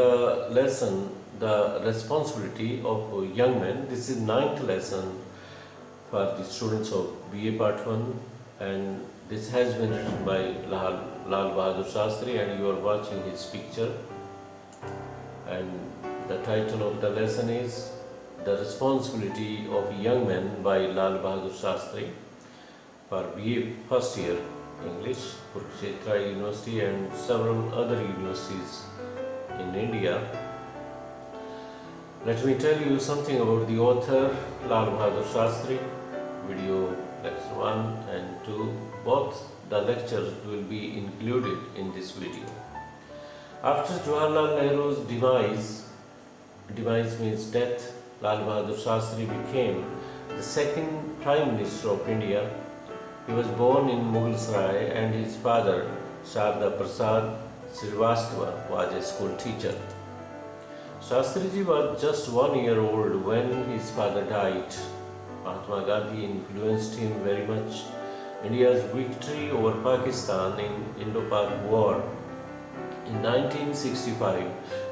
the lesson, The Responsibility of Young Men. This is ninth lesson for the students of BA Part 1, and this has been written by Lal Bahadur Shashtri, and you are watching his picture. And the title of the lesson is The Responsibility of Young Men by Lal Bahadur Shashtri for BA first year English, Mughulsarai University and several other universities in India. Let me tell you something about the author Lal Bahadur Shashtri. Video lecture 1 and 2, both the lectures will be included in this video. After Jawahar Lal Nehru's demise means death, Lal Bahadur Shashtri became the second Prime Minister of India. He was born in Mughulsarai and his father, Sharda Prashad Srivastva, was a school teacher. Shastriji was just 1 year old when his father died. Mahatma Gandhi influenced him very much. India's victory over Pakistan in Indo-Pak War in 1965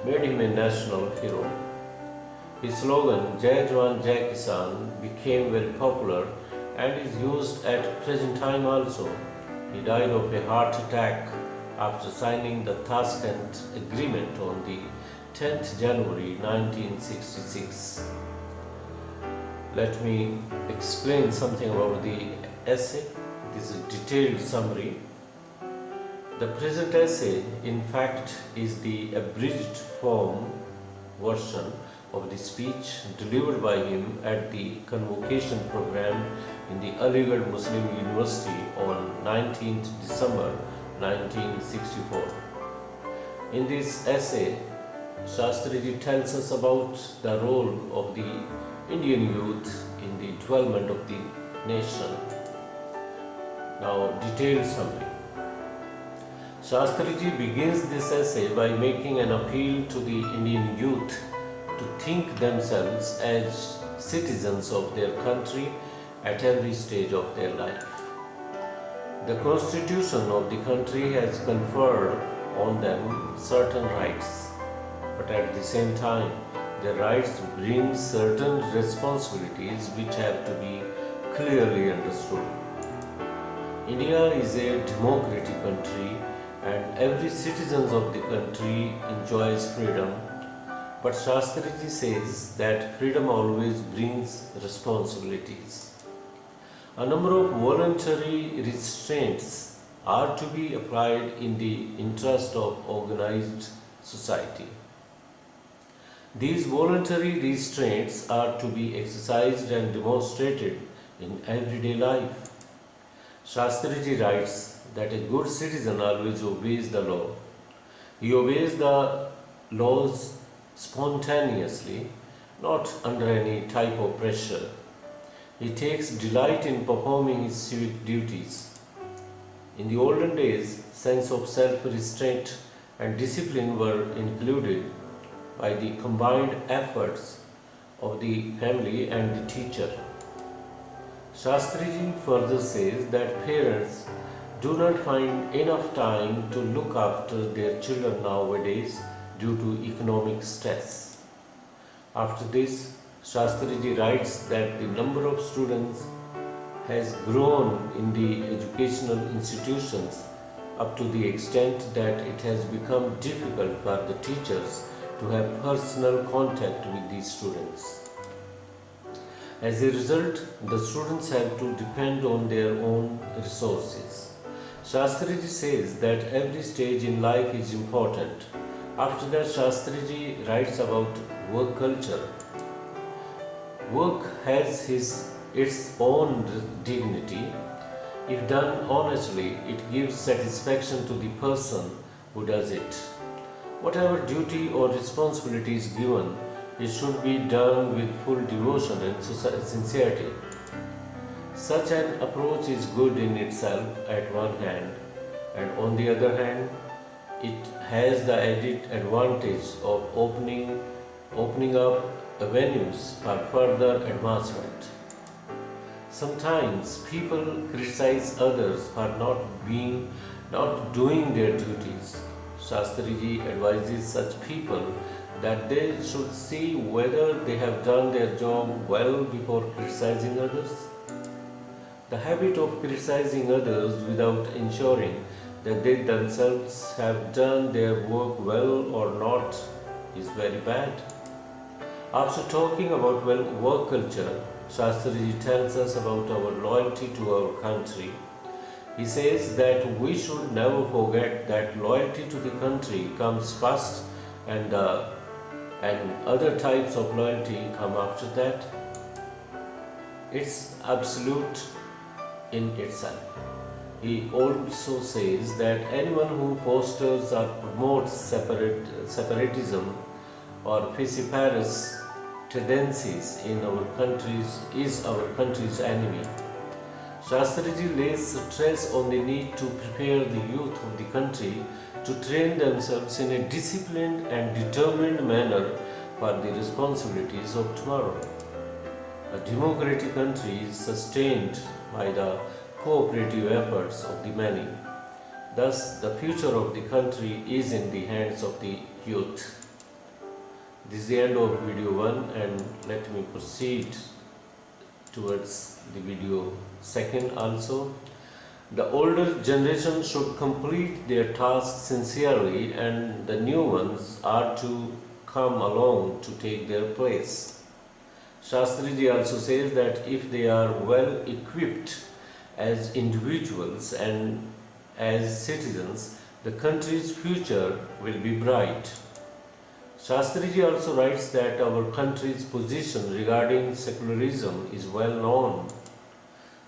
made him a national hero. His slogan, Jai Jawan Jai Kisan, became very popular and is used at present time also. He died of a heart attack after signing the Tashkent Agreement on the 10th January 1966. Let me explain something about the essay. This is a detailed summary. The present essay, in fact, is the abridged form version of the speech delivered by him at the convocation program in the Aligarh Muslim University on 19th December 1964. In this essay, Shastriji tells us about the role of the Indian youth in the development of the nation. Now, detailed summary. Shastriji begins this essay by making an appeal to the Indian youth to think themselves as citizens of their country at every stage of their life. The constitution of the country has conferred on them certain rights, but at the same time, the rights bring certain responsibilities which have to be clearly understood. India is a democratic country and every citizen of the country enjoys freedom, but Shastriji says that freedom always brings responsibilities. A number of voluntary restraints are to be applied in the interest of organized society. These voluntary restraints are to be exercised and demonstrated in everyday life. Shastriji writes that a good citizen always obeys the law. He obeys the laws spontaneously, not under any type of pressure. He takes delight in performing his civic duties. In the olden days, sense of self-restraint and discipline were included by the combined efforts of the family and the teacher. Shastriji further says that parents do not find enough time to look after their children nowadays due to economic stress. After this, Shastriji writes that the number of students has grown in the educational institutions up to the extent that it has become difficult for the teachers to have personal contact with these students. As a result, the students have to depend on their own resources. Shastriji says that every stage in life is important. After that, Shastriji writes about work culture. Work has its own dignity. If done honestly, it gives satisfaction to the person who does it. Whatever duty or responsibility is given, it should be done with full devotion and sincerity. Such an approach is good in itself at one hand, and on the other hand, it has the added advantage of opening up avenues for further advancement. Sometimes people criticize others for not doing their duties. Shastriji advises such people that they should see whether they have done their job well before criticizing others. The habit of criticizing others without ensuring that they themselves have done their work well or not is very bad. After talking about work culture, Shastriji tells us about our loyalty to our country. He says that we should never forget that loyalty to the country comes first and other types of loyalty come after that. It's absolute in itself. He also says that anyone who fosters or promotes separatism or vociferous tendencies in our countries is our country's enemy. Shastriji lays stress on the need to prepare the youth of the country to train themselves in a disciplined and determined manner for the responsibilities of tomorrow. A democratic country is sustained by the cooperative efforts of the many. Thus, the future of the country is in the hands of the youth. This is the end of video 1, and let me proceed towards the video 2 also. The older generation should complete their tasks sincerely, and the new ones are to come along to take their place. Shastriji also says that if they are well equipped as individuals and as citizens, the country's future will be bright. Shastriji also writes that our country's position regarding secularism is well known.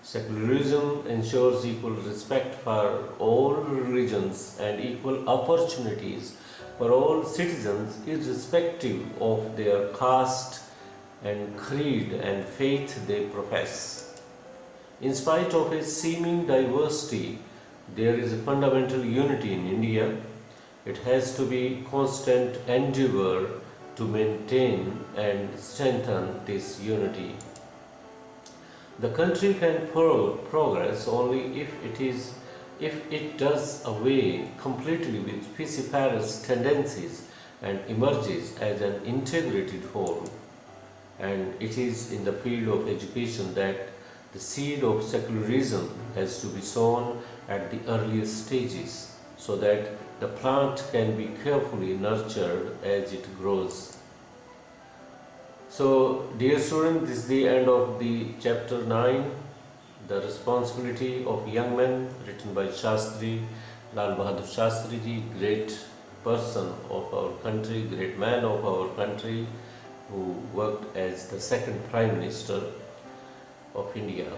Secularism ensures equal respect for all religions and equal opportunities for all citizens, irrespective of their caste and creed and faith they profess. In spite of a seeming diversity, there is a fundamental unity in India. It has to be constant endeavor to maintain and strengthen this unity. The country can progress only if it does away completely with vociferous tendencies and emerges as an integrated whole. And it is in the field of education that the seed of secularism has to be sown at the earliest stages, so that the plant can be carefully nurtured as it grows. So, dear students, this is the end of the chapter 9, The Responsibility of Young Men, written by Shastri, Lal Bahadur Shashtri ji, great person of our country, great man of our country, who worked as the second Prime Minister of India.